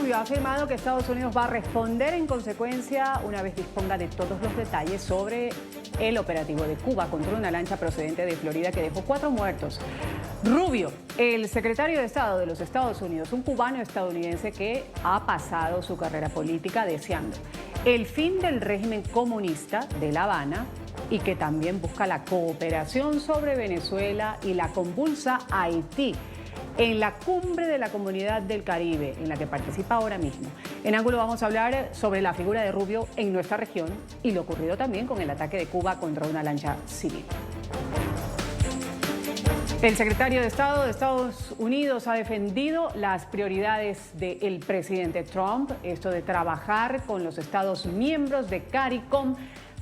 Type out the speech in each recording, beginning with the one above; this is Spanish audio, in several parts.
Rubio ha afirmado que Estados Unidos va a responder en consecuencia una vez disponga de todos los detalles sobre el operativo de Cuba contra una lancha procedente de Florida que dejó 4 muertos. Rubio, el secretario de Estado de los Estados Unidos, un cubano estadounidense que ha pasado su carrera política deseando el fin del régimen comunista de La Habana y que también busca la cooperación sobre Venezuela y la convulsa Haití en la cumbre de la Comunidad del Caribe, en la que participa ahora mismo. En Ángulo vamos a hablar sobre la figura de Rubio en nuestra región y lo ocurrido también con el ataque de Cuba contra una lancha civil. El secretario de Estado de Estados Unidos ha defendido las prioridades del presidente Trump, esto de trabajar con los Estados miembros de CARICOM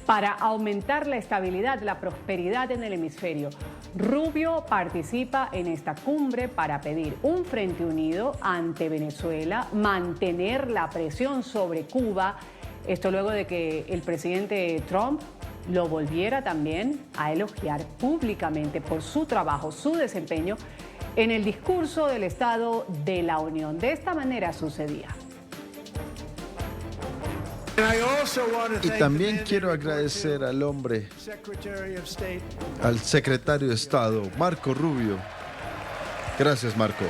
para aumentar la estabilidad, la prosperidad en el hemisferio. Rubio participa en esta cumbre para pedir un frente unido ante Venezuela, mantener la presión sobre Cuba, esto luego de que el presidente Trump lo volviera también a elogiar públicamente por su trabajo, su desempeño en el discurso del Estado de la Unión. De esta manera sucedía. Y también quiero agradecer al hombre, al secretario de Estado, Marco Rubio. Gracias, Marco.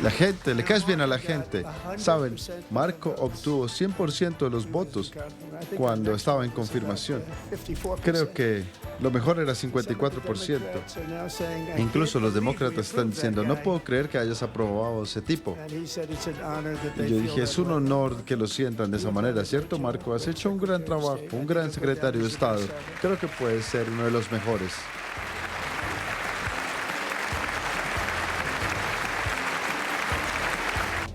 La gente, le caes bien a la gente. Saben, Marco obtuvo 100% de los votos cuando estaba en confirmación. Creo que lo mejor era 54%. Incluso los demócratas están diciendo, no puedo creer que hayas aprobado ese tipo. Y yo dije, es un honor que lo sientan de esa manera, ¿cierto, Marco? Has hecho un gran trabajo, un gran secretario de Estado. Creo que puedes ser uno de los mejores.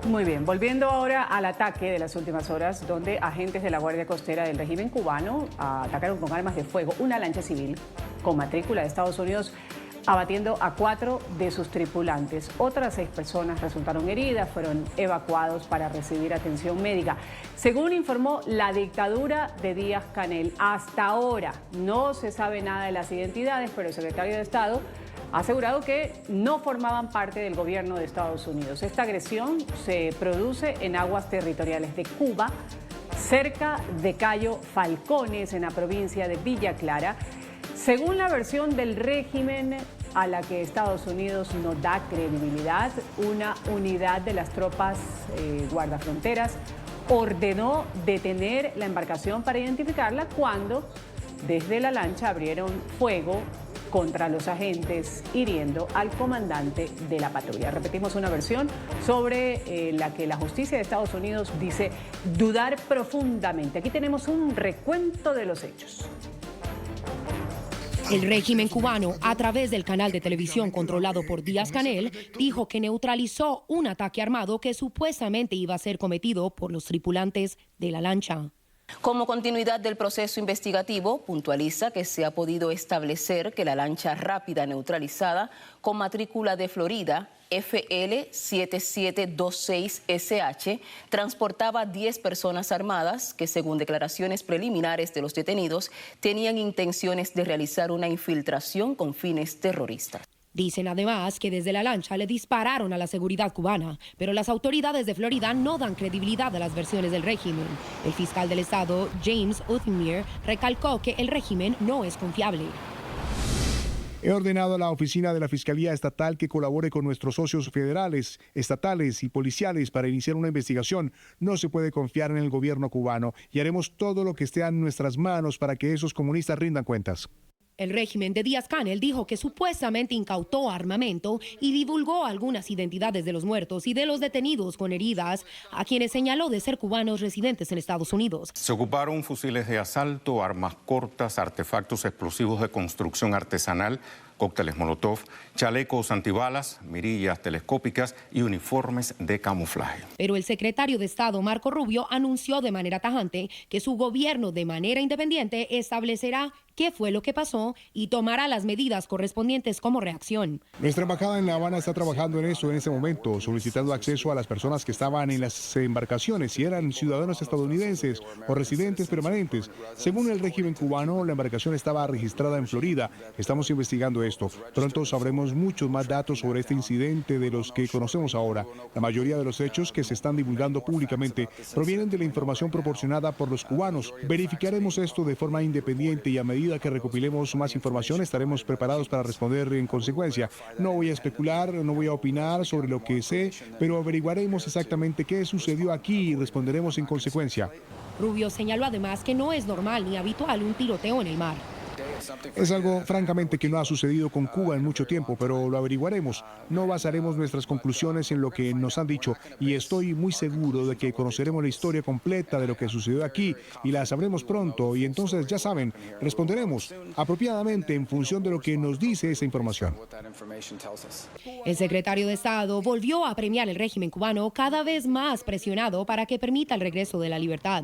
Muy bien, volviendo ahora al ataque de las últimas horas, donde agentes de la Guardia Costera del régimen cubano atacaron con armas de fuego una lancha civil con matrícula de Estados Unidos, abatiendo a 4 de sus tripulantes. Otras 6 personas resultaron heridas, fueron evacuados para recibir atención médica. Según informó la dictadura de Díaz-Canel, hasta ahora no se sabe nada de las identidades, pero el secretario de Estado ha asegurado que no formaban parte del gobierno de Estados Unidos. Esta agresión se produce en aguas territoriales de Cuba, cerca de Cayo Falcones, en la provincia de Villa Clara. Según la versión del régimen a la que Estados Unidos no da credibilidad, una unidad de las tropas guardafronteras ordenó detener la embarcación para identificarla cuando desde la lancha abrieron fuego contra los agentes, hiriendo al comandante de la patrulla. Repetimos una versión sobre la que la justicia de Estados Unidos dice dudar profundamente. Aquí tenemos un recuento de los hechos. El régimen cubano, a través del canal de televisión controlado por Díaz-Canel, dijo que neutralizó un ataque armado que supuestamente iba a ser cometido por los tripulantes de la lancha. Como continuidad del proceso investigativo, puntualiza que se ha podido establecer que la lancha rápida neutralizada con matrícula de Florida, FL7726SH, transportaba 10 personas armadas que, según declaraciones preliminares de los detenidos, tenían intenciones de realizar una infiltración con fines terroristas. Dicen además que desde la lancha le dispararon a la seguridad cubana, pero las autoridades de Florida no dan credibilidad a las versiones del régimen. El fiscal del estado, James Othnier, recalcó que el régimen no es confiable. He ordenado a la oficina de la Fiscalía Estatal que colabore con nuestros socios federales, estatales y policiales para iniciar una investigación. No se puede confiar en el gobierno cubano y haremos todo lo que esté en nuestras manos para que esos comunistas rindan cuentas. El régimen de Díaz-Canel dijo que supuestamente incautó armamento y divulgó algunas identidades de los muertos y de los detenidos con heridas, a quienes señaló de ser cubanos residentes en Estados Unidos. Se ocuparon fusiles de asalto, armas cortas, artefactos explosivos de construcción artesanal, cócteles Molotov, chalecos antibalas, mirillas telescópicas y uniformes de camuflaje. Pero el secretario de Estado, Marco Rubio, anunció de manera tajante que su gobierno, de manera independiente, establecerá qué fue lo que pasó y tomará las medidas correspondientes como reacción. Nuestra embajada en La Habana está trabajando en eso en este momento, solicitando acceso a las personas que estaban en las embarcaciones, si eran ciudadanos estadounidenses o residentes permanentes. Según el régimen cubano, la embarcación estaba registrada en Florida. Estamos investigando esto. Pronto sabremos muchos más datos sobre este incidente de los que conocemos ahora. La mayoría de los hechos que se están divulgando públicamente provienen de la información proporcionada por los cubanos. Verificaremos esto de forma independiente y a medida que recopilemos más información estaremos preparados para responder en consecuencia. No voy a especular, no voy a opinar sobre lo que sé, pero averiguaremos exactamente qué sucedió aquí y responderemos en consecuencia. Rubio señaló además que no es normal ni habitual un tiroteo en el mar. Es algo francamente que no ha sucedido con Cuba en mucho tiempo, pero lo averiguaremos. No basaremos nuestras conclusiones en lo que nos han dicho y estoy muy seguro de que conoceremos la historia completa de lo que sucedió aquí y la sabremos pronto y entonces ya saben, responderemos apropiadamente en función de lo que nos dice esa información. El secretario de Estado volvió a premiar el régimen cubano cada vez más presionado para que permita el regreso de la libertad.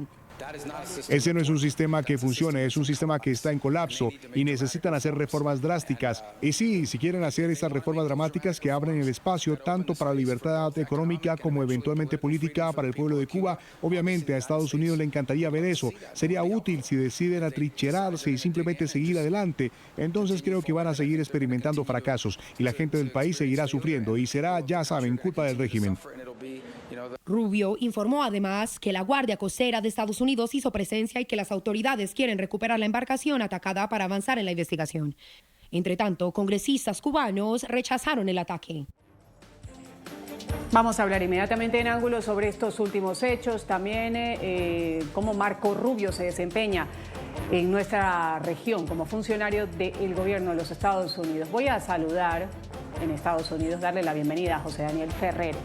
Ese no es un sistema que funcione, es un sistema que está en colapso y necesitan hacer reformas drásticas. Y sí, si quieren hacer esas reformas dramáticas que abren el espacio tanto para la libertad económica como eventualmente política para el pueblo de Cuba, obviamente a Estados Unidos le encantaría ver eso. Sería útil si deciden atrincherarse y simplemente seguir adelante. Entonces creo que van a seguir experimentando fracasos y la gente del país seguirá sufriendo y será, ya saben, culpa del régimen. Rubio informó además que la Guardia Costera de Estados Unidos hizo presencia y que las autoridades quieren recuperar la embarcación atacada para avanzar en la investigación. Entre tanto, congresistas cubanos rechazaron el ataque. Vamos a hablar inmediatamente en ángulo sobre estos últimos hechos, también cómo Marco Rubio se desempeña en nuestra región como funcionario del gobierno de los Estados Unidos. Voy a saludar en Estados Unidos, darle la bienvenida a José Daniel Ferrer.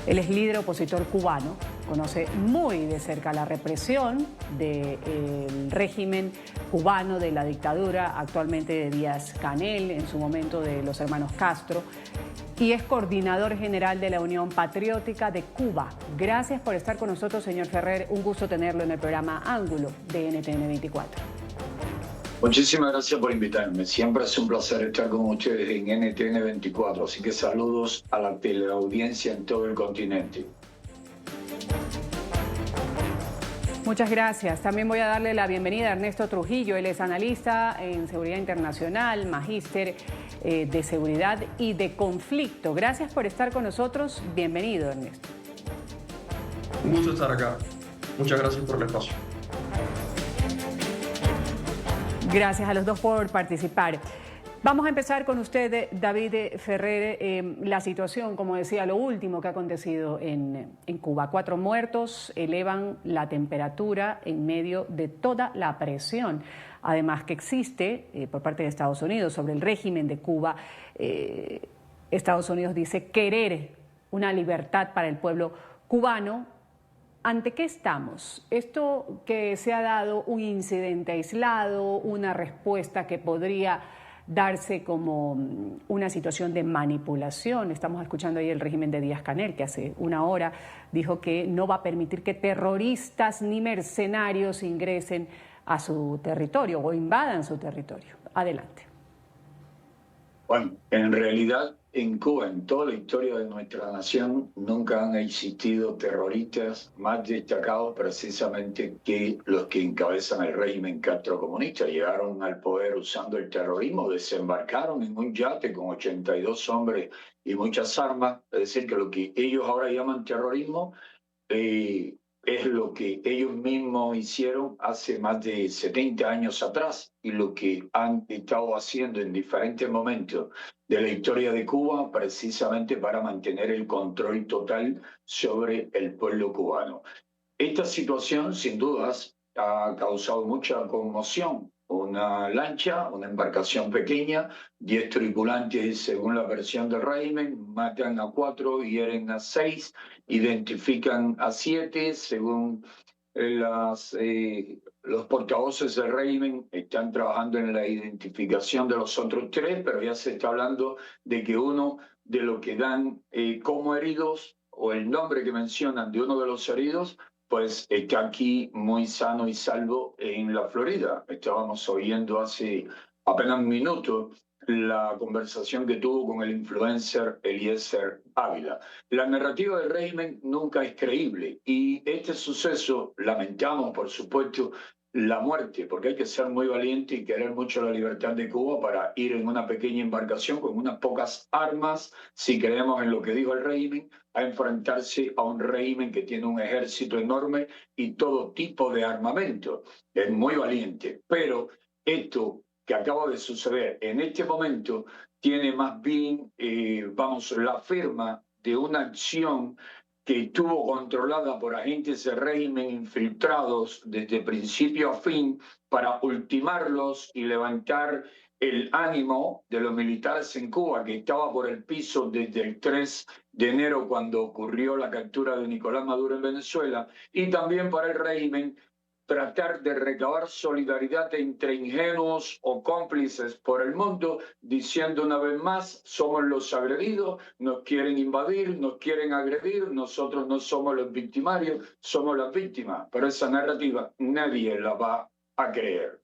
Él es líder opositor cubano, conoce muy de cerca la represión del régimen cubano, de la dictadura actualmente de Díaz-Canel, en su momento de los hermanos Castro, y es coordinador general de la Unión Patriótica de Cuba. Gracias por estar con nosotros, señor Ferrer. Un gusto tenerlo en el programa Ángulo de NTN 24. Muchísimas gracias por invitarme. Siempre es un placer estar con ustedes en NTN 24, así que saludos a la teleaudiencia en todo el continente. Muchas gracias. También voy a darle la bienvenida a Ernesto Trujillo. Él es analista en seguridad internacional, magíster de seguridad y de conflicto. Gracias por estar con nosotros. Bienvenido, Ernesto. Un gusto estar acá. Muchas gracias por el espacio. Gracias a los dos por participar. Vamos a empezar con usted, David Ferrer, la situación, como decía, lo último que ha acontecido en Cuba. 4 muertos, elevan la temperatura en medio de toda la presión, además que existe por parte de Estados Unidos sobre el régimen de Cuba. Estados Unidos dice querer una libertad para el pueblo cubano. ¿Ante qué estamos? Esto que se ha dado un incidente aislado, una respuesta que podría darse como una situación de manipulación. Estamos escuchando ahí el régimen de Díaz-Canel, que hace una hora dijo que no va a permitir que terroristas ni mercenarios ingresen a su territorio o invadan su territorio. Adelante. Bueno, en realidad en Cuba, en toda la historia de nuestra nación, nunca han existido terroristas más destacados precisamente que los que encabezan el régimen castrocomunista. Llegaron al poder usando el terrorismo, desembarcaron en un yate con 82 hombres y muchas armas. Es decir, que lo que ellos ahora llaman terrorismo es lo que ellos mismos hicieron hace más de 70 años atrás y lo que han estado haciendo en diferentes momentos de la historia de Cuba precisamente para mantener el control total sobre el pueblo cubano. Esta situación, sin dudas, ha causado mucha conmoción. Una lancha, una embarcación pequeña, 10 tripulantes, según la versión del régimen, matan a 4, hieren a 6, identifican a 7, según los portavoces del régimen están trabajando en la identificación de los otros tres, pero ya se está hablando de que uno de los que dan como heridos, o el nombre que mencionan de uno de los heridos, pues está aquí muy sano y salvo en la Florida. Estábamos oyendo hace apenas un minuto la conversación que tuvo con el influencer Eliezer Ávila. La narrativa del régimen nunca es creíble y este suceso, lamentamos por supuesto la muerte, porque hay que ser muy valiente y querer mucho la libertad de Cuba para ir en una pequeña embarcación con unas pocas armas, si creemos en lo que dijo el régimen, a enfrentarse a un régimen que tiene un ejército enorme y todo tipo de armamento. Es muy valiente, pero esto que acaba de suceder en este momento tiene más bien, la firma de una acción que estuvo controlada por agentes del régimen infiltrados desde principio a fin para ultimarlos y levantar el ánimo de los militares en Cuba, que estaba por el piso desde el 3 de enero cuando ocurrió la captura de Nicolás Maduro en Venezuela, y también para el régimen tratar de recabar solidaridad entre ingenuos o cómplices por el mundo, diciendo una vez más, somos los agredidos, nos quieren invadir, nos quieren agredir, nosotros no somos los victimarios, somos las víctimas. Pero esa narrativa nadie la va a creer.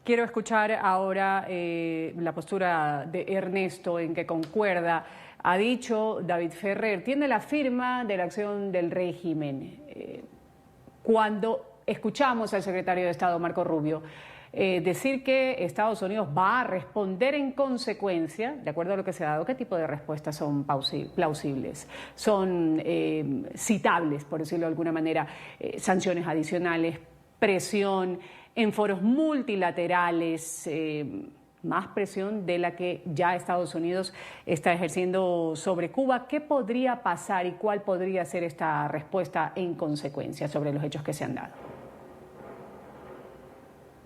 Quiero escuchar ahora la postura de Ernesto, en que concuerda. Ha dicho David Ferrer, tiene la firma de la acción del régimen. Cuando escuchamos al secretario de Estado, Marco Rubio, decir que Estados Unidos va a responder en consecuencia, de acuerdo a lo que se ha dado, ¿qué tipo de respuestas son plausibles? Son citables, por decirlo de alguna manera, sanciones adicionales, presión en foros multilaterales, más presión de la que ya Estados Unidos está ejerciendo sobre Cuba. ¿Qué podría pasar y cuál podría ser esta respuesta en consecuencia sobre los hechos que se han dado?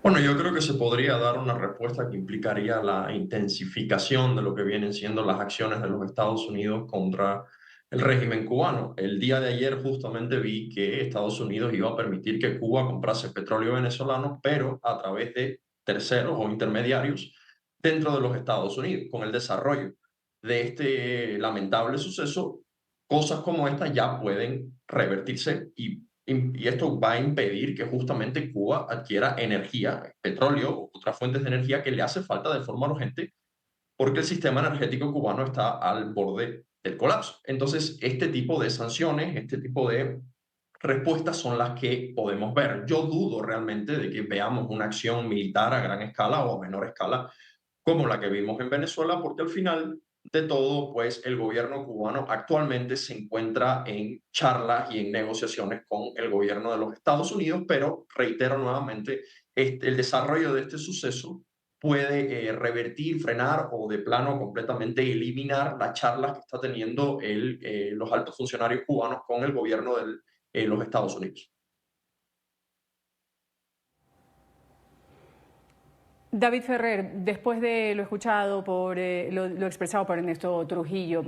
Bueno, yo creo que se podría dar una respuesta que implicaría la intensificación de lo que vienen siendo las acciones de los Estados Unidos contra el régimen cubano. El día de ayer justamente vi que Estados Unidos iba a permitir que Cuba comprase petróleo venezolano, pero a través de terceros o intermediarios dentro de los Estados Unidos. Con el desarrollo de este lamentable suceso, cosas como esta ya pueden revertirse y esto va a impedir que justamente Cuba adquiera energía, petróleo o otras fuentes de energía que le hace falta de forma urgente porque el sistema energético cubano está al borde del colapso. Entonces, este tipo de sanciones, este tipo de respuestas son las que podemos ver. Yo dudo realmente de que veamos una acción militar a gran escala o a menor escala como la que vimos en Venezuela, porque al final de todo, pues el gobierno cubano actualmente se encuentra en charlas y en negociaciones con el gobierno de los Estados Unidos, pero reitero nuevamente, el desarrollo de este suceso puede revertir, frenar o de plano completamente eliminar las charlas que está teniendo los altos funcionarios cubanos con el gobierno de los Estados Unidos. David Ferrer, después de lo escuchado, lo expresado por Ernesto Trujillo,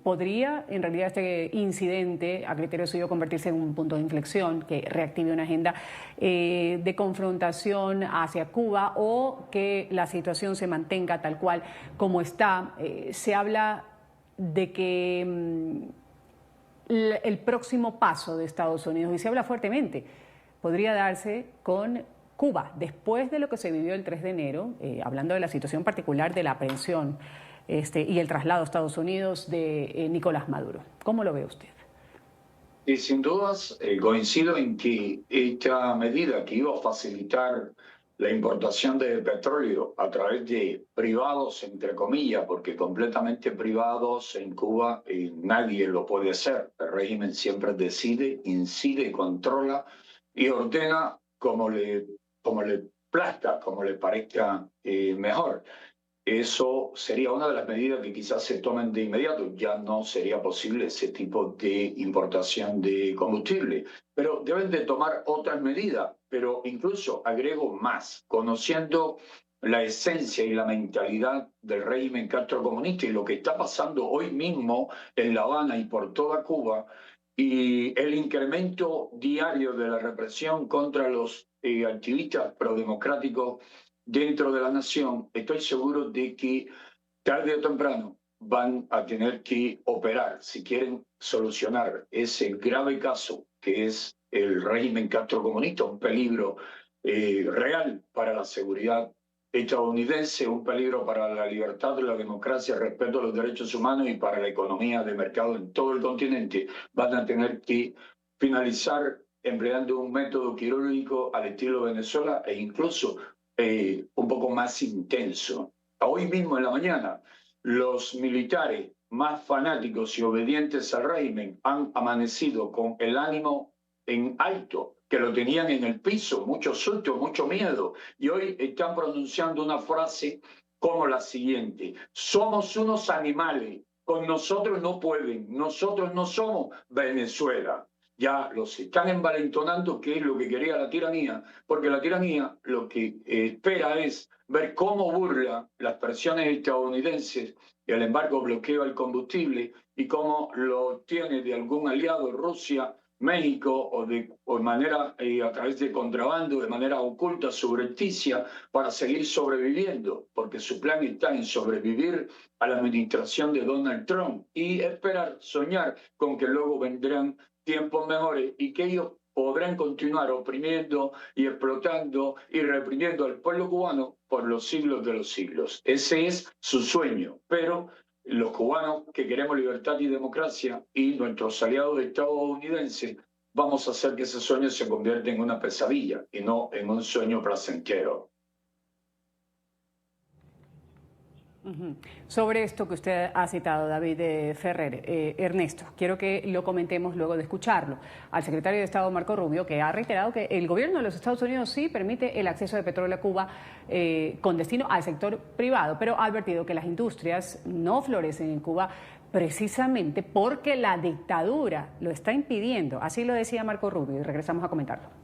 ¿podría en realidad este incidente, a criterio suyo, convertirse en un punto de inflexión que reactive una agenda de confrontación hacia Cuba, o que la situación se mantenga tal cual como está? Se habla de que el próximo paso de Estados Unidos, y se habla fuertemente, podría darse con Cuba, después de lo que se vivió el 3 de enero, hablando de la situación particular de la aprehensión y el traslado a Estados Unidos de Nicolás Maduro. ¿Cómo lo ve usted? Y sin dudas coincido en que esta medida que iba a facilitar la importación de petróleo a través de privados, entre comillas, porque completamente privados en Cuba nadie lo puede hacer. El régimen siempre decide, incide, controla y ordena como le plazca, como le parezca mejor. Eso sería una de las medidas que quizás se tomen de inmediato. Ya no sería posible ese tipo de importación de combustible. Pero deben de tomar otras medidas. Pero incluso agrego más, conociendo la esencia y la mentalidad del régimen castrocomunista y lo que está pasando hoy mismo en La Habana y por toda Cuba, y el incremento diario de la represión contra los activistas prodemocráticos dentro de la nación, estoy seguro de que tarde o temprano van a tener que operar si quieren solucionar ese grave caso que es el régimen castrocomunista, un peligro real para la seguridad estadounidense, un peligro para la libertad, la democracia, el respeto a los derechos humanos y para la economía de mercado en todo el continente. Van a tener que finalizar empleando un método quirúrgico al estilo Venezuela e incluso un poco más intenso. Hoy mismo en la mañana, los militares más fanáticos y obedientes al régimen han amanecido con el ánimo en alto, que lo tenían en el piso, mucho susto, mucho miedo, y hoy están pronunciando una frase como la siguiente: somos unos animales, con nosotros no pueden, nosotros no somos Venezuela. Ya los están envalentonando, que es lo que quería la tiranía, porque la tiranía lo que espera es ver cómo burla las presiones estadounidenses y el embargo bloqueo al combustible y cómo lo obtiene de algún aliado, Rusia, México, o de manera a través de contrabando, de manera oculta, subrepticia, para seguir sobreviviendo, porque su plan está en sobrevivir a la administración de Donald Trump y esperar, soñar con que luego vendrán tiempos mejores y que ellos podrán continuar oprimiendo y explotando y reprimiendo al pueblo cubano por los siglos de los siglos. Ese es su sueño, pero los cubanos que queremos libertad y democracia y nuestros aliados estadounidenses vamos a hacer que ese sueño se convierta en una pesadilla y no en un sueño placentero. Sobre esto que usted ha citado, David Ferrer, Ernesto, quiero que lo comentemos luego de escucharlo al secretario de Estado Marco Rubio, que ha reiterado que el gobierno de los Estados Unidos sí permite el acceso de petróleo a Cuba con destino al sector privado, pero ha advertido que las industrias no florecen en Cuba precisamente porque la dictadura lo está impidiendo. Así lo decía Marco Rubio y regresamos a comentarlo.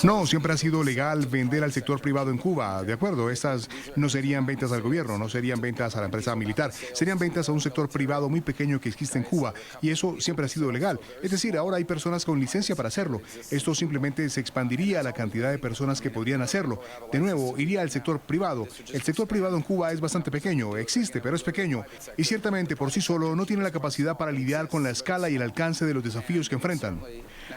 No, siempre ha sido legal vender al sector privado en Cuba, de acuerdo. Estas no serían ventas al gobierno, no serían ventas a la empresa militar, serían ventas a un sector privado muy pequeño que existe en Cuba, y eso siempre ha sido legal. Es decir, ahora hay personas con licencia para hacerlo. Esto simplemente se expandiría la cantidad de personas que podrían hacerlo. De nuevo, iría al sector privado. El sector privado en Cuba es bastante pequeño, existe, pero es pequeño, y ciertamente por sí solo no tiene la capacidad para lidiar con la escala y el alcance de los desafíos que enfrentan.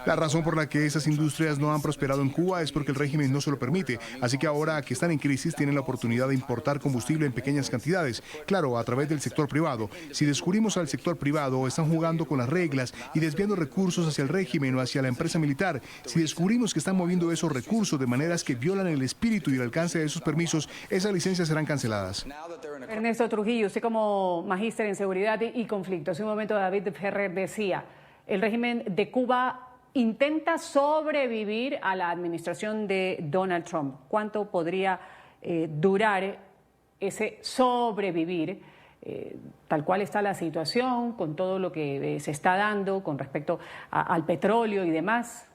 La razón por la que esas industrias no han prosperado en Cuba es porque el régimen no se lo permite, así que ahora que están en crisis tienen la oportunidad de importar combustible en pequeñas cantidades, claro, a través del sector privado. Si descubrimos al sector privado, están jugando con las reglas y desviando recursos hacia el régimen o hacia la empresa militar. Si descubrimos que están moviendo esos recursos de maneras que violan el espíritu y el alcance de esos permisos, esas licencias serán canceladas. Ernesto Trujillo, usted como magíster en seguridad y conflictos, en un momento David Ferrer decía, el régimen de Cuba intenta sobrevivir a la administración de Donald Trump. ¿Cuánto podría durar ese sobrevivir? Tal cual está la situación, con todo lo que se está dando con respecto al petróleo y demás.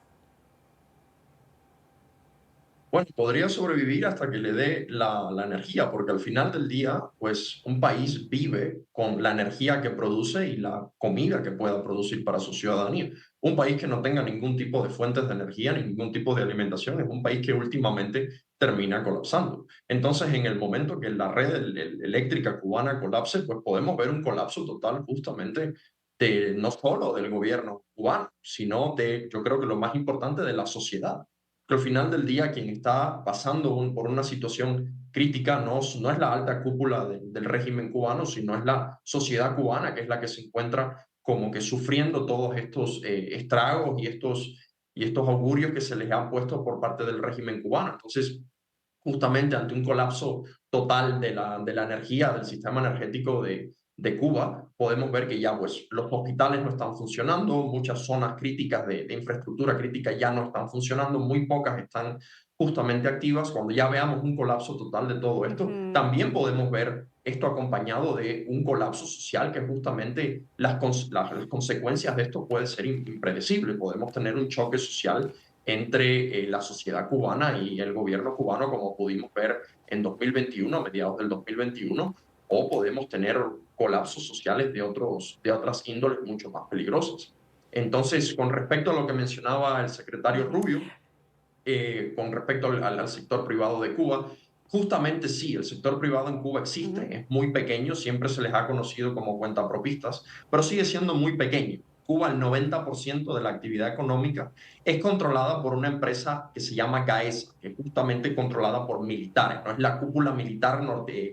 Bueno, podría sobrevivir hasta que le dé la energía, porque al final del día, pues un país vive con la energía que produce y la comida que pueda producir para su ciudadanía. Un país que no tenga ningún tipo de fuentes de energía ni ningún tipo de alimentación es un país que últimamente termina colapsando. Entonces, en el momento que la red eléctrica cubana colapse, pues podemos ver un colapso total justamente de, no solo del gobierno cubano, sino de, yo creo que lo más importante, de la sociedad. Que al final del día quien está pasando por una situación crítica no es la alta cúpula del régimen cubano, sino es la sociedad cubana, que es la que se encuentra como que sufriendo todos estos estragos y estos augurios que se les han puesto por parte del régimen cubano. Entonces, justamente ante un colapso total de la energía, del sistema energético de Cuba, podemos ver que ya pues, los hospitales no están funcionando, muchas zonas críticas de infraestructura crítica ya no están funcionando, muy pocas están justamente activas. Cuando ya veamos un colapso total de todo esto, también podemos ver esto acompañado de un colapso social que justamente las consecuencias de esto pueden ser impredecibles. Podemos tener un choque social entre la sociedad cubana y el gobierno cubano, como pudimos ver en 2021, a mediados del 2021, o podemos tener colapsos sociales de otras índoles mucho más peligrosas. Entonces, con respecto a lo que mencionaba el secretario Rubio, con respecto al sector privado de Cuba, justamente sí, el sector privado en Cuba existe, es muy pequeño, siempre se les ha conocido como cuentapropistas, pero sigue siendo muy pequeño. Cuba, el 90% de la actividad económica es controlada por una empresa que se llama GAESA, que es justamente controlada por militares, no es la cúpula militar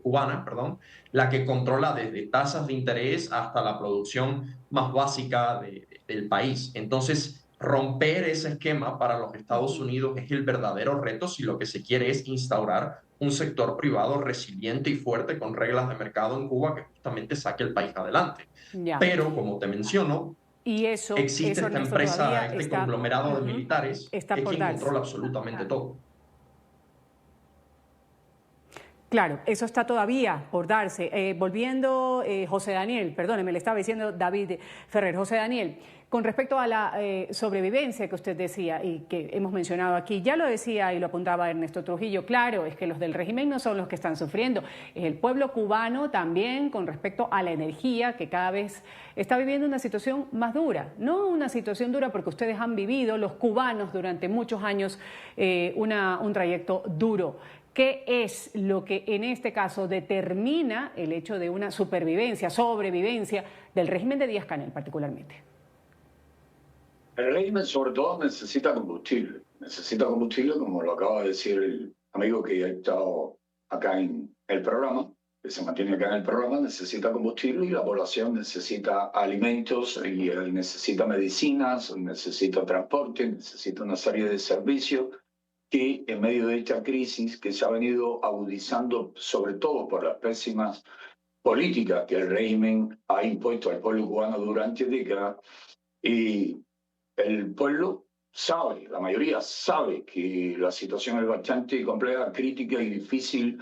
cubana, perdón, la que controla desde tasas de interés hasta la producción más básica del país. Entonces, romper ese esquema para los Estados Unidos es el verdadero reto si lo que se quiere es instaurar un sector privado resiliente y fuerte con reglas de mercado en Cuba que justamente saque el país adelante. Ya. Pero, como te menciono, existe esta empresa, este conglomerado de militares que es quien controla absolutamente todo. Claro, eso está todavía por darse. Volviendo, José Daniel, perdóneme, le estaba diciendo David Ferrer. José Daniel, con respecto a la sobrevivencia que usted decía y que hemos mencionado aquí, ya lo decía y lo apuntaba Ernesto Trujillo, claro, es que los del régimen no son los que están sufriendo, es el pueblo cubano también con respecto a la energía que cada vez está viviendo una situación más dura, no una situación dura porque ustedes han vivido, los cubanos, durante muchos años un trayecto duro. ¿Qué es lo que en este caso determina el hecho de una sobrevivencia del régimen de Díaz-Canel particularmente? El régimen sobre todo necesita combustible como lo acaba de decir el amigo que ha estado acá en el programa, que se mantiene acá en el programa, necesita combustible y la población necesita alimentos y necesita medicinas, necesita transporte, necesita una serie de servicios que en medio de esta crisis que se ha venido agudizando sobre todo por las pésimas políticas que el régimen ha impuesto al pueblo cubano durante décadas, y el pueblo sabe, la mayoría sabe que la situación es bastante compleja, crítica y difícil,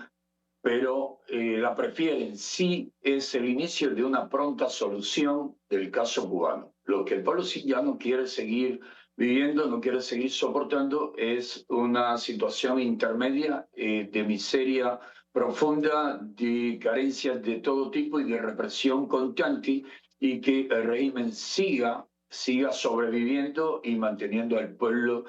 pero la prefieren. Sí es el inicio de una pronta solución del caso cubano. Lo que el pueblo sí ya no quiere seguir viviendo, no quiere seguir soportando, es una situación intermedia de miseria profunda, de carencias de todo tipo y de represión constante, y que el régimen siga sobreviviendo y manteniendo al pueblo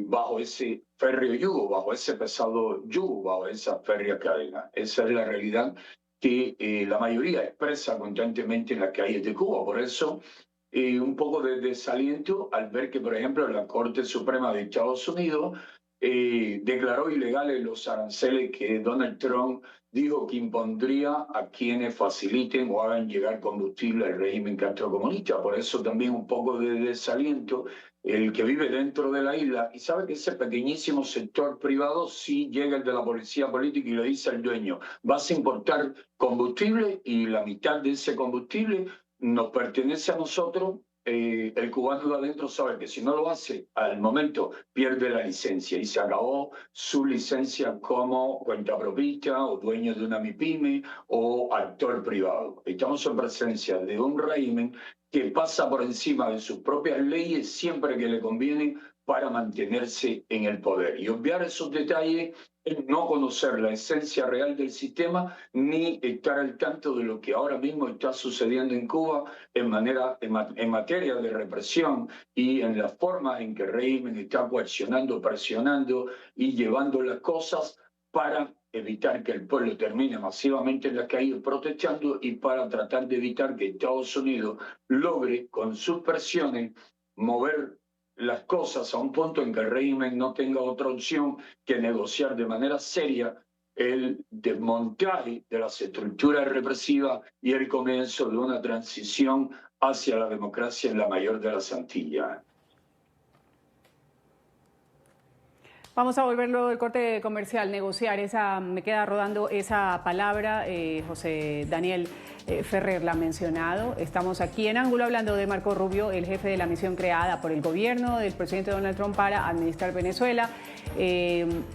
bajo ese férreo yugo, bajo ese pesado yugo, bajo esa férrea cadena. Esa es la realidad que la mayoría expresa constantemente en las calles de Cuba. Por eso, un poco de desaliento al ver que, por ejemplo, la Corte Suprema de Estados Unidos declaró ilegales los aranceles que Donald Trump dijo que impondría a quienes faciliten o hagan llegar combustible al régimen castrocomunista. Por eso también un poco de desaliento el que vive dentro de la isla y sabe que ese pequeñísimo sector privado sí llega el de la policía política y le dice al dueño: vas a importar combustible y la mitad de ese combustible nos pertenece a nosotros. El cubano de adentro sabe que si no lo hace, al momento pierde la licencia y se acabó su licencia como cuentapropista o dueño de una MIPYME o actor privado. Estamos en presencia de un régimen que pasa por encima de sus propias leyes siempre que le conviene para mantenerse en el poder. Y obviar esos detalles es no conocer la esencia real del sistema ni estar al tanto de lo que ahora mismo está sucediendo en Cuba en materia de represión y en la forma en que el régimen está coaccionando, presionando y llevando las cosas para evitar que el pueblo termine masivamente en las calles protestando y para tratar de evitar que Estados Unidos logre con sus presiones mover las cosas a un punto en que el régimen no tenga otra opción que negociar de manera seria el desmontaje de las estructuras represivas y el comienzo de una transición hacia la democracia en la mayor de las Antillas. Vamos a volver luego del corte comercial, negociar. Me queda rodando esa palabra, José Daniel Ferrer la ha mencionado. Estamos aquí en Ángulo hablando de Marco Rubio, el jefe de la misión creada por el gobierno del presidente Donald Trump para administrar Venezuela.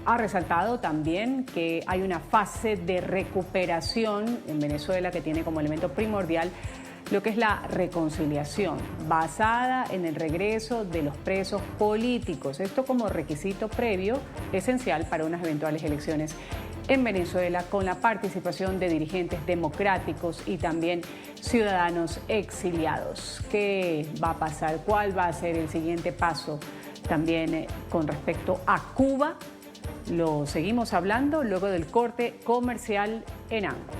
Ha resaltado también que hay una fase de recuperación en Venezuela que tiene como elemento primordial lo que es la reconciliación, basada en el regreso de los presos políticos. Esto como requisito previo esencial para unas eventuales elecciones en Venezuela, con la participación de dirigentes democráticos y también ciudadanos exiliados. ¿Qué va a pasar? ¿Cuál va a ser el siguiente paso también con respecto a Cuba? Lo seguimos hablando luego del corte comercial en Ángulo.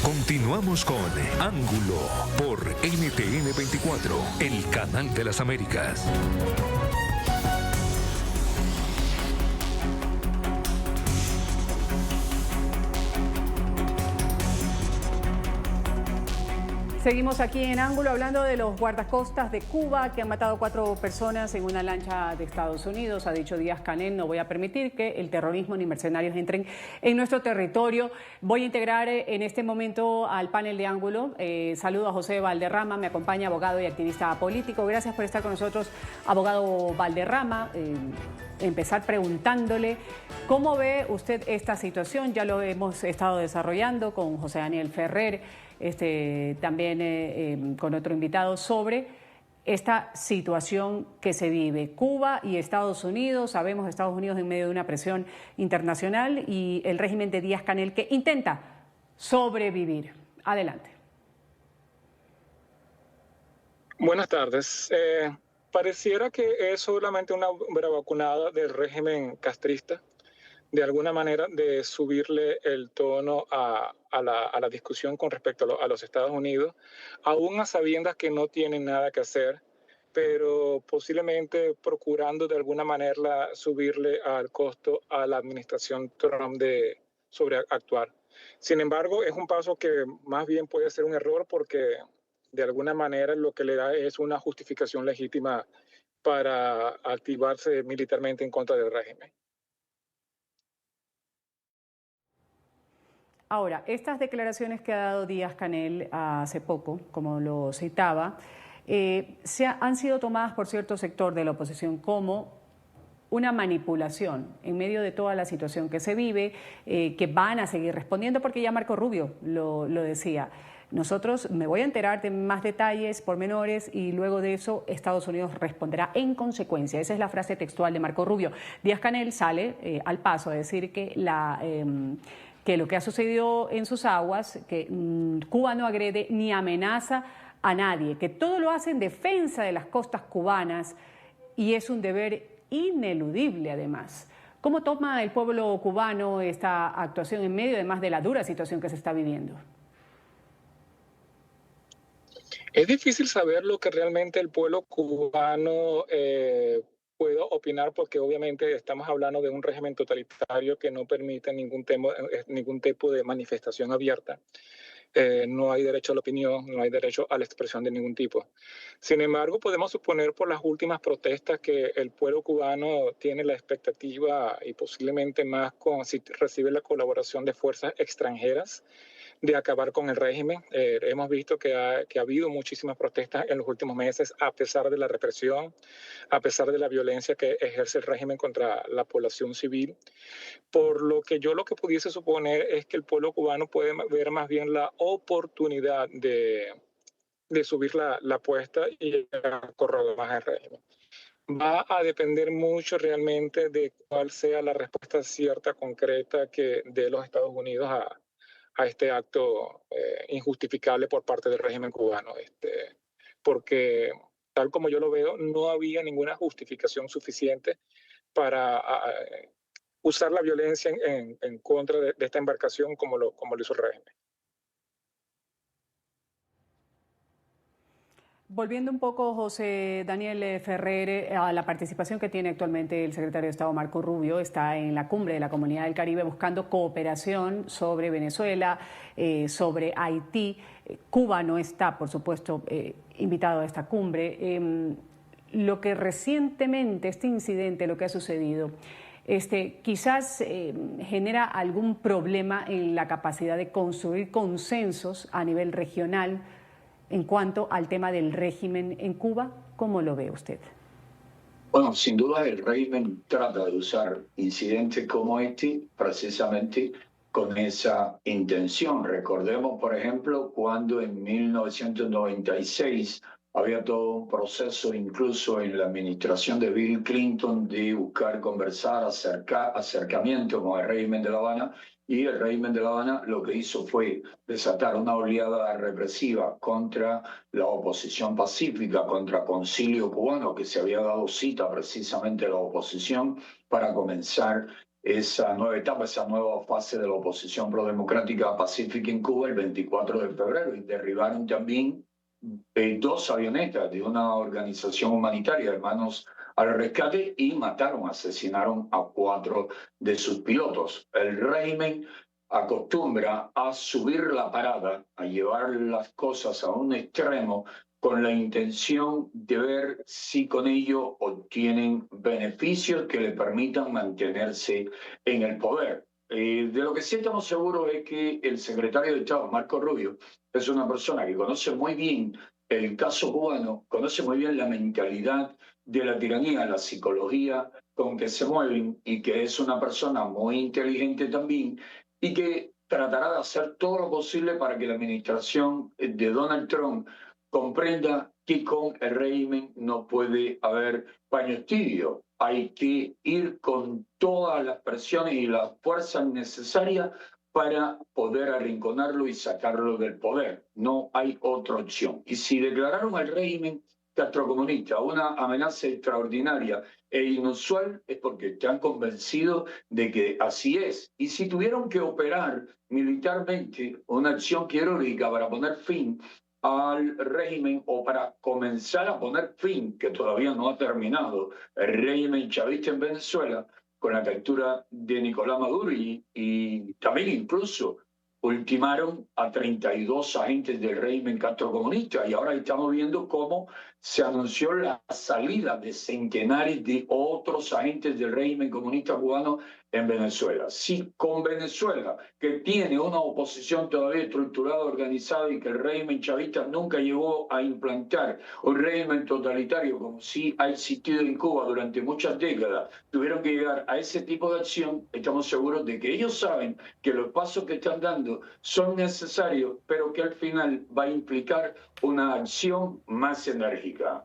Continuamos con Ángulo por NTN 24, el canal de las Américas. Seguimos aquí en Ángulo hablando de los guardacostas de Cuba que han matado 4 personas en una lancha de Estados Unidos. Ha dicho Díaz-Canel: no voy a permitir que el terrorismo ni mercenarios entren en nuestro territorio. Voy a integrar en este momento al panel de Ángulo. Saludo a José Valderrama, me acompaña, abogado y activista político. Gracias por estar con nosotros, abogado Valderrama. Empezar preguntándole cómo ve usted esta situación. Ya lo hemos estado desarrollando con José Daniel Ferrer, también con otro invitado, sobre esta situación que se vive. Cuba y Estados Unidos, sabemos Estados Unidos en medio de una presión internacional y el régimen de Díaz-Canel que intenta sobrevivir. Adelante. Buenas tardes. Pareciera que es solamente una vacunada del régimen castrista, de alguna manera de subirle el tono a la discusión con respecto a los Estados Unidos, aún a sabiendas que no tienen nada que hacer, pero posiblemente procurando de alguna manera subirle al costo a la administración Trump de sobreactuar. Sin embargo, es un paso que más bien puede ser un error porque de alguna manera lo que le da es una justificación legítima para activarse militarmente en contra del régimen. Ahora, estas declaraciones que ha dado Díaz-Canel hace poco, como lo citaba, han sido tomadas por cierto sector de la oposición como una manipulación en medio de toda la situación que se vive, que van a seguir respondiendo, porque ya Marco Rubio lo decía. Nosotros me voy a enterar de más detalles, pormenores, y luego de eso Estados Unidos responderá en consecuencia. Esa es la frase textual de Marco Rubio. Díaz-Canel sale al paso a decir que lo que ha sucedido en sus aguas, que Cuba no agrede ni amenaza a nadie, que todo lo hace en defensa de las costas cubanas y es un deber ineludible además. ¿Cómo toma el pueblo cubano esta actuación en medio además de la dura situación que se está viviendo? Es difícil saber lo que realmente el pueblo cubano puede opinar, porque obviamente estamos hablando de un régimen totalitario que no permite ningún tipo de manifestación abierta. No hay derecho a la opinión, no hay derecho a la expresión de ningún tipo. Sin embargo, podemos suponer por las últimas protestas que el pueblo cubano tiene la expectativa, y posiblemente más si recibe la colaboración de fuerzas extranjeras, de acabar con el régimen. Hemos visto que ha habido muchísimas protestas en los últimos meses, a pesar de la represión, a pesar de la violencia que ejerce el régimen contra la población civil. Por lo que yo lo que pudiese suponer es que el pueblo cubano puede ver más bien la oportunidad de subir la apuesta y corroborar más el régimen. Va a depender mucho realmente de cuál sea la respuesta cierta, concreta, que de los Estados Unidos a este acto injustificable por parte del régimen cubano. Porque, tal como yo lo veo, no había ninguna justificación suficiente para usar la violencia en contra de esta embarcación como lo hizo el régimen. Volviendo un poco, José Daniel Ferrer, a la participación que tiene actualmente el secretario de Estado Marco Rubio, está en la cumbre de la Comunidad del Caribe buscando cooperación sobre Venezuela, sobre Haití. Cuba no está, por supuesto, invitado a esta cumbre. Lo que recientemente, este incidente, lo que ha sucedido, quizás genera algún problema en la capacidad de construir consensos a nivel regional en cuanto al tema del régimen en Cuba. ¿Cómo lo ve usted? Bueno, sin duda el régimen trata de usar incidentes como este precisamente con esa intención. Recordemos, por ejemplo, cuando en 1996 había todo un proceso, incluso en la administración de Bill Clinton, de buscar conversar, acercamiento con el régimen de La Habana, y el régimen de La Habana lo que hizo fue desatar una oleada represiva contra la oposición pacífica, contra Concilio Cubano, que se había dado cita precisamente a la oposición para comenzar esa nueva etapa, esa nueva fase de la oposición prodemocrática pacífica en Cuba el 24 de febrero, y derribaron también 2 avionetas de una organización humanitaria, Hermanos al Rescate, y mataron, asesinaron a 4 de sus pilotos. El régimen acostumbra a subir la parada, a llevar las cosas a un extremo con la intención de ver si con ello obtienen beneficios que le permitan mantenerse en el poder. De lo que sí estamos seguros es que el secretario de Estado, Marco Rubio, es una persona que conoce muy bien el caso cubano, conoce muy bien la mentalidad de la tiranía, la psicología con que se mueven, y que es una persona muy inteligente también, y que tratará de hacer todo lo posible para que la administración de Donald Trump comprenda que con el régimen no puede haber paños tibios. Hay que ir con todas las presiones y las fuerzas necesarias para poder arrinconarlo y sacarlo del poder. No hay otra opción. Y si declararon al régimen castrocomunista una amenaza extraordinaria e inusual, es porque están convencidos de que así es. Y si tuvieron que operar militarmente una acción quirúrgica para poner fin al régimen, o para comenzar a poner fin, que todavía no ha terminado, el régimen chavista en Venezuela, con la captura de Nicolás Maduro, y también incluso ultimaron a 32 agentes del régimen castrocomunista, y ahora estamos viendo cómo se anunció la salida de centenares de otros agentes del régimen comunista cubano en Venezuela. Si con Venezuela, que tiene una oposición todavía estructurada, organizada, y que el régimen chavista nunca llegó a implantar un régimen totalitario como sí ha existido en Cuba durante muchas décadas, tuvieron que llegar a ese tipo de acción, estamos seguros de que ellos saben que los pasos que están dando son necesarios, pero que al final va a implicar una acción más enérgica.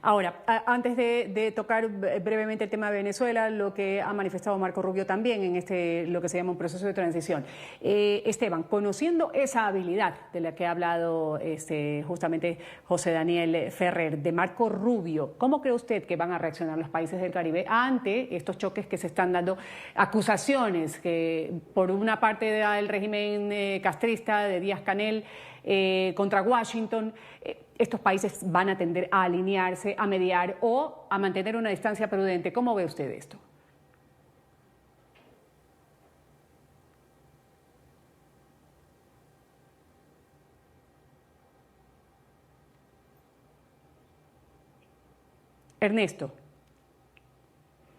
Ahora, antes de tocar brevemente el tema de Venezuela, lo que ha manifestado Marco Rubio también en lo que se llama un proceso de transición. Esteban, conociendo esa habilidad de la que ha hablado justamente José Daniel Ferrer, de Marco Rubio, ¿cómo cree usted que van a reaccionar los países del Caribe ante estos choques que se están dando, acusaciones que por una parte del régimen castrista de Díaz-Canel contra Washington? Estos países van a tender a alinearse, a mediar o a mantener una distancia prudente. ¿Cómo ve usted esto? Ernesto.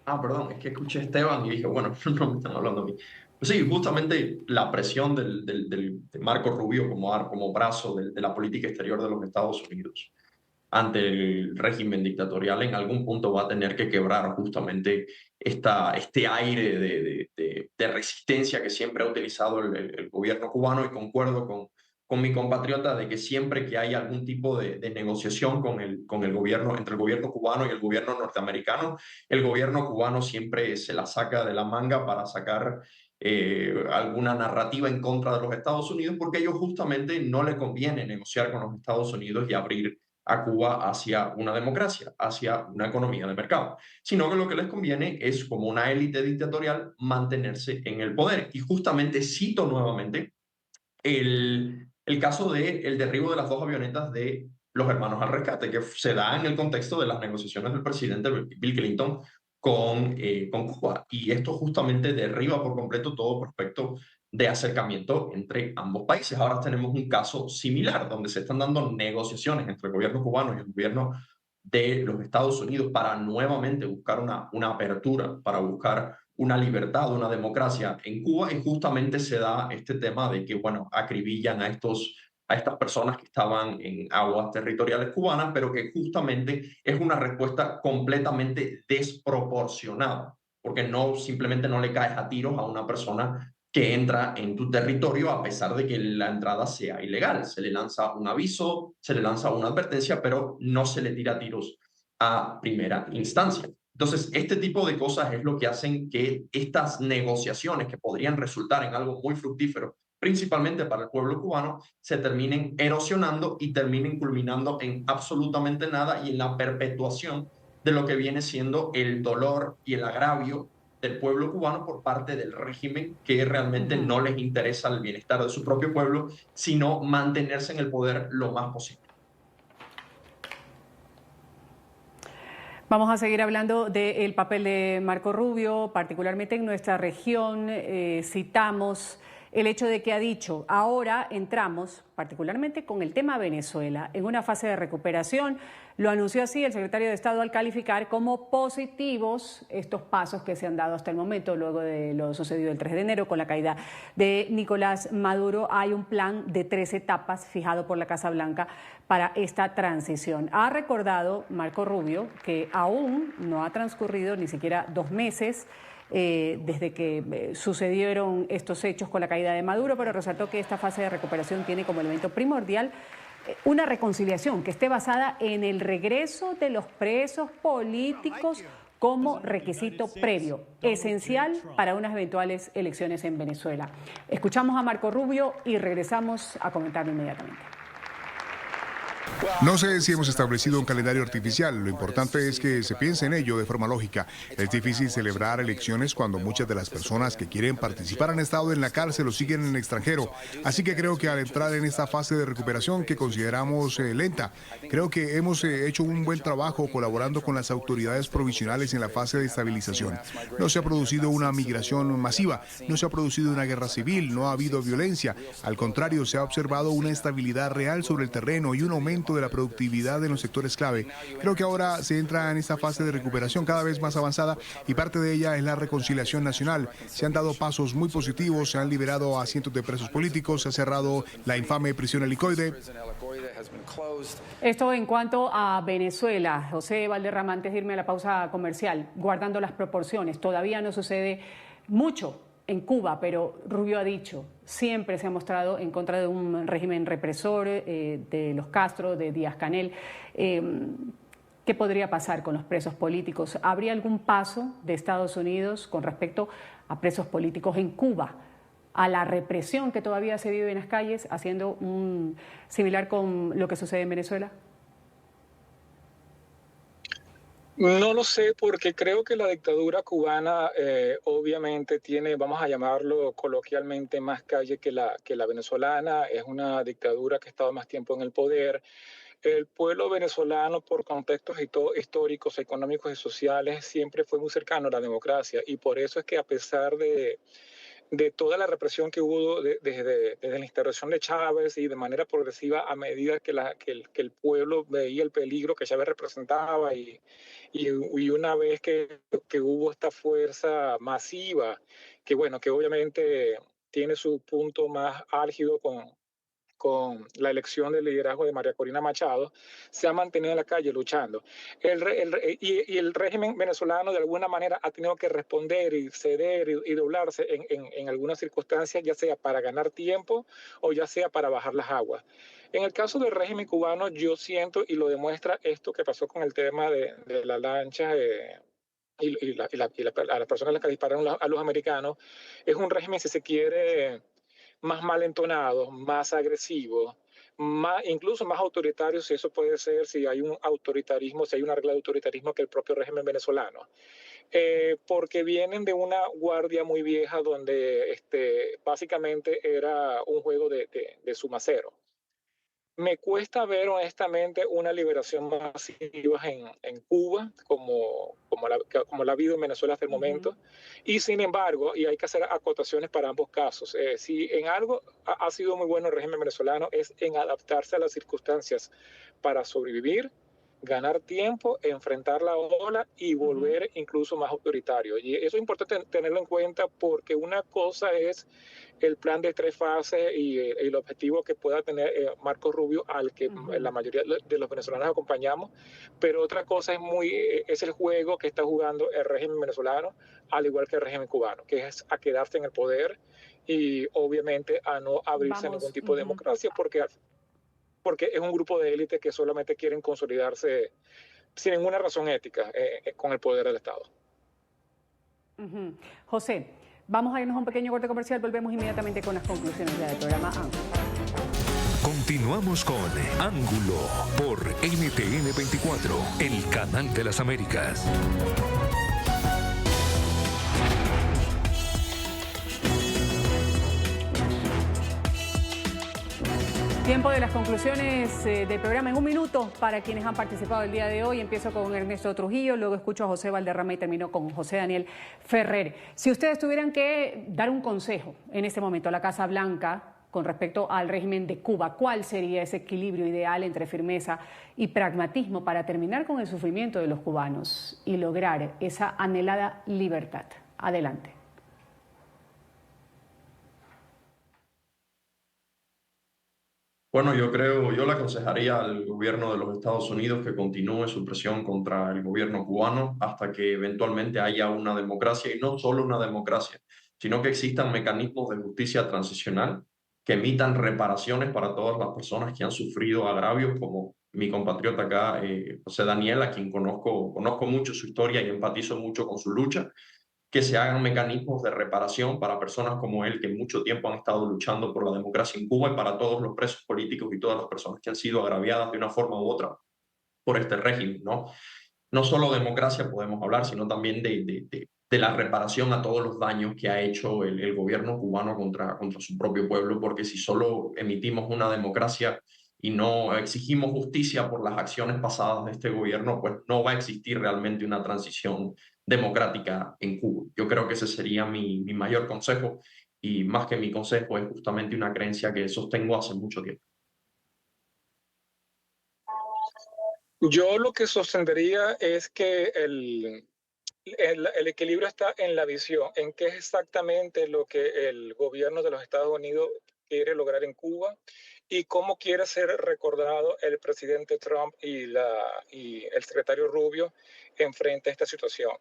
Perdón, es que escuché a Esteban y dije, bueno, no me están hablando a mí. Pues sí, justamente la presión de Marco Rubio como brazo de la política exterior de los Estados Unidos ante el régimen dictatorial en algún punto va a tener que quebrar justamente este aire de resistencia que siempre ha utilizado el gobierno cubano, y concuerdo con mi compatriota de que siempre que hay algún tipo de negociación con el gobierno, entre el gobierno cubano y el gobierno norteamericano, el gobierno cubano siempre se la saca de la manga para sacar alguna narrativa en contra de los Estados Unidos, porque a ellos justamente no les conviene negociar con los Estados Unidos y abrir a Cuba hacia una democracia, hacia una economía de mercado, sino que lo que les conviene es, como una élite dictatorial, mantenerse en el poder. Y justamente cito nuevamente el caso del derribo de las 2 avionetas de los Hermanos al Rescate, que se da en el contexto de las negociaciones del presidente Bill Clinton con Cuba. Y esto justamente derriba por completo todo prospecto de acercamiento entre ambos países. Ahora tenemos un caso similar, donde se están dando negociaciones entre el gobierno cubano y el gobierno de los Estados Unidos para nuevamente buscar una apertura, para buscar una libertad, una democracia en Cuba, y justamente se da este tema de que, bueno, acribillan a estas personas que estaban en aguas territoriales cubanas, pero que justamente es una respuesta completamente desproporcionada porque simplemente no le caes a tiros a una persona que entra en tu territorio a pesar de que la entrada sea ilegal. Se le lanza un aviso, se le lanza una advertencia, pero no se le tira tiros a primera instancia. Entonces, este tipo de cosas es lo que hacen que estas negociaciones, que podrían resultar en algo muy fructífero, principalmente para el pueblo cubano, se terminen erosionando y terminen culminando en absolutamente nada y en la perpetuación de lo que viene siendo el dolor y el agravio del pueblo cubano por parte del régimen, que realmente no les interesa el bienestar de su propio pueblo, sino mantenerse en el poder lo más posible. Vamos a seguir hablando del papel de Marco Rubio, particularmente en nuestra región. Citamos el hecho de que ha dicho, ahora entramos, particularmente con el tema Venezuela, en una fase de recuperación. Lo anunció así el secretario de Estado al calificar como positivos estos pasos que se han dado hasta el momento, luego de lo sucedido el 3 de enero con la caída de Nicolás Maduro. Hay un plan de 3 etapas fijado por la Casa Blanca para esta transición. Ha recordado Marco Rubio que aún no ha transcurrido ni siquiera 2 meses desde que sucedieron estos hechos con la caída de Maduro, pero resaltó que esta fase de recuperación tiene como elemento primordial una reconciliación que esté basada en el regreso de los presos políticos como requisito previo, esencial para unas eventuales elecciones en Venezuela. Escuchamos a Marco Rubio y regresamos a comentarlo inmediatamente. No sé si hemos establecido un calendario artificial, lo importante es que se piense en ello de forma lógica. Es difícil celebrar elecciones cuando muchas de las personas que quieren participar han estado en la cárcel o siguen en el extranjero. Así que creo que al entrar en esta fase de recuperación que consideramos lenta, creo que hemos hecho un buen trabajo colaborando con las autoridades provisionales en la fase de estabilización. No se ha producido una migración masiva, no se ha producido una guerra civil, no ha habido violencia. Al contrario, se ha observado una estabilidad real sobre el terreno y un aumento de la productividad en los sectores clave. Creo que ahora se entra en esta fase de recuperación cada vez más avanzada y parte de ella es la reconciliación nacional. Se han dado pasos muy positivos, se han liberado a cientos de presos políticos, se ha cerrado la infame prisión helicoide. Esto en cuanto a Venezuela. José Valderrama, antes de irme a la pausa comercial, guardando las proporciones, todavía no sucede mucho en Cuba, pero Rubio ha dicho, siempre se ha mostrado en contra de un régimen represor, de los Castro, de Díaz-Canel. ¿Qué podría pasar con los presos políticos? ¿Habría algún paso de Estados Unidos con respecto a presos políticos en Cuba, a la represión que todavía se vive en las calles, haciendo un similar con lo que sucede en Venezuela? No lo sé, porque creo que la dictadura cubana obviamente tiene, vamos a llamarlo coloquialmente, más calle que la venezolana. Es una dictadura que ha estado más tiempo en el poder. El pueblo venezolano, por contextos históricos, económicos y sociales, siempre fue muy cercano a la democracia. Y por eso es que, a pesar de toda la represión que hubo desde la instauración de Chávez y de manera progresiva, a medida que el pueblo veía el peligro que Chávez representaba y una vez que hubo esta fuerza masiva, que bueno, que obviamente tiene su punto más álgido con la elección del liderazgo de María Corina Machado, se ha mantenido en la calle luchando. Y el régimen venezolano de alguna manera ha tenido que responder y ceder y doblarse en algunas circunstancias, ya sea para ganar tiempo o ya sea para bajar las aguas. En el caso del régimen cubano, yo siento, y lo demuestra esto que pasó con el tema de la lancha, a las personas a las que dispararon a los americanos, es un régimen, si se quiere, más malentonado, más agresivo, incluso más autoritario, si eso puede ser, si hay un autoritarismo, si hay una regla de autoritarismo que el propio régimen venezolano. Porque vienen de una guardia muy vieja donde básicamente era un juego de suma cero. Me cuesta ver honestamente una liberación masiva en Cuba como la ha habido en Venezuela hasta el momento. Y sin embargo, y hay que hacer acotaciones para ambos casos, si en algo ha sido muy bueno el régimen venezolano es en adaptarse a las circunstancias para sobrevivir, ganar tiempo, enfrentar la ola y volver incluso más autoritario. Y eso es importante tenerlo en cuenta porque una cosa es el plan de 3 fases y el objetivo que pueda tener Marco Rubio, al que la mayoría de los venezolanos acompañamos, pero otra cosa es el juego que está jugando el régimen venezolano, al igual que el régimen cubano, que es a quedarse en el poder y obviamente a no abrirse a ningún tipo de democracia, porque es un grupo de élite que solamente quieren consolidarse sin ninguna razón ética con el poder del Estado. José, vamos a irnos a un pequeño corte comercial, volvemos inmediatamente con las conclusiones del programa Ángulo. Continuamos con Ángulo por NTN 24, el canal de las Américas. Tiempo de las conclusiones del programa en un minuto para quienes han participado el día de hoy. Empiezo con Ernesto Trujillo, luego escucho a José Valderrama y termino con José Daniel Ferrer. Si ustedes tuvieran que dar un consejo en este momento a la Casa Blanca con respecto al régimen de Cuba, ¿cuál sería ese equilibrio ideal entre firmeza y pragmatismo para terminar con el sufrimiento de los cubanos y lograr esa anhelada libertad? Adelante. Bueno, yo le aconsejaría al gobierno de los Estados Unidos que continúe su presión contra el gobierno cubano hasta que eventualmente haya una democracia, y no solo una democracia, sino que existan mecanismos de justicia transicional que emitan reparaciones para todas las personas que han sufrido agravios, como mi compatriota acá, José Daniel, a quien conozco mucho su historia y empatizo mucho con su lucha, que se hagan mecanismos de reparación para personas como él, que mucho tiempo han estado luchando por la democracia en Cuba, y para todos los presos políticos y todas las personas que han sido agraviadas de una forma u otra por este régimen, ¿no? No solo democracia podemos hablar, sino también de la reparación a todos los daños que ha hecho el gobierno cubano contra su propio pueblo, porque si solo emitimos una democracia y no exigimos justicia por las acciones pasadas de este gobierno, pues no va a existir realmente una transición democrática en Cuba. Yo creo que ese sería mi mayor consejo, y más que mi consejo es justamente una creencia que sostengo hace mucho tiempo. Yo lo que sostendría es que el equilibrio está en la visión, en qué es exactamente lo que el gobierno de los Estados Unidos quiere lograr en Cuba y cómo quiere ser recordado el presidente Trump y el secretario Rubio en frente a esta situación.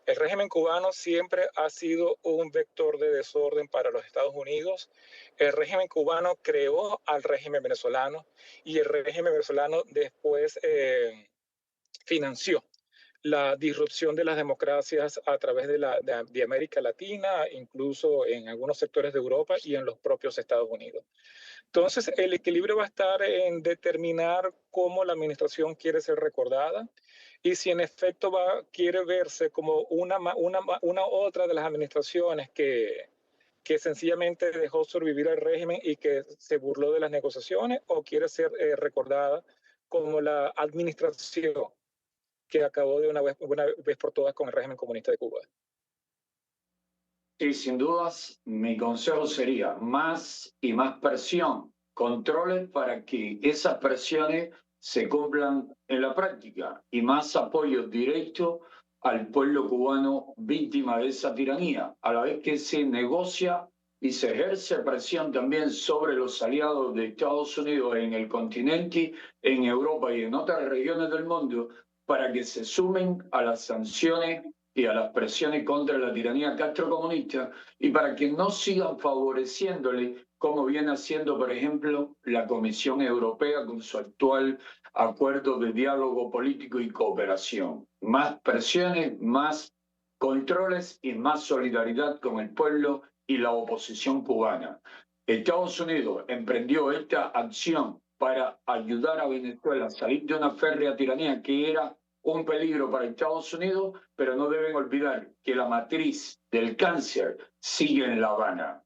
El régimen cubano siempre ha sido un vector de desorden para los Estados Unidos. El régimen cubano creó al régimen venezolano y el régimen venezolano después financió la disrupción de las democracias a través de América Latina, incluso en algunos sectores de Europa y en los propios Estados Unidos. Entonces, el equilibrio va a estar en determinar cómo la administración quiere ser recordada y si en efecto quiere verse como una otra de las administraciones que sencillamente dejó sobrevivir al régimen y que se burló de las negociaciones, o quiere ser recordada como la administración que acabó de una vez por todas con el régimen comunista de Cuba. Sí, sin dudas, mi consejo sería más y más presión, controles para que esas presiones se cumplan en la práctica, y más apoyo directo al pueblo cubano víctima de esa tiranía, a la vez que se negocia y se ejerce presión también sobre los aliados de Estados Unidos en el continente, en Europa y en otras regiones del mundo, para que se sumen a las sanciones y a las presiones contra la tiranía castrocomunista, y para que no sigan favoreciéndole como viene haciendo, por ejemplo, la Comisión Europea con su actual acuerdo de diálogo político y cooperación. Más presiones, más controles y más solidaridad con el pueblo y la oposición cubana. Estados Unidos emprendió esta acción para ayudar a Venezuela a salir de una férrea tiranía que era un peligro para Estados Unidos, pero no deben olvidar que la matriz del cáncer sigue en La Habana.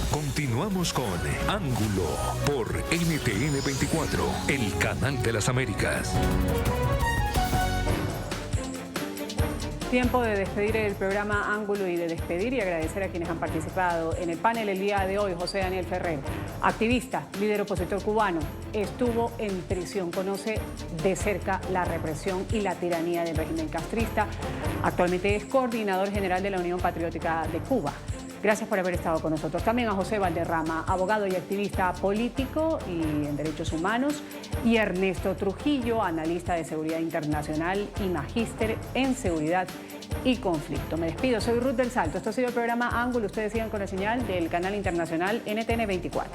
Continuamos con Ángulo por NTN 24, el canal de las Américas. Tiempo de despedir el programa Ángulo y de despedir y agradecer a quienes han participado en el panel el día de hoy. José Daniel Ferrer, activista, líder opositor cubano, estuvo en prisión, conoce de cerca la represión y la tiranía del régimen castrista. Actualmente es coordinador general de la Unión Patriótica de Cuba. Gracias por haber estado con nosotros. También a José Valderrama, abogado y activista político y en derechos humanos, y Ernesto Trujillo, analista de seguridad internacional y magíster en seguridad y conflicto. Me despido, soy Ruth del Salto. Esto ha sido el programa Ángulo. Ustedes sigan con la señal del canal internacional NTN 24.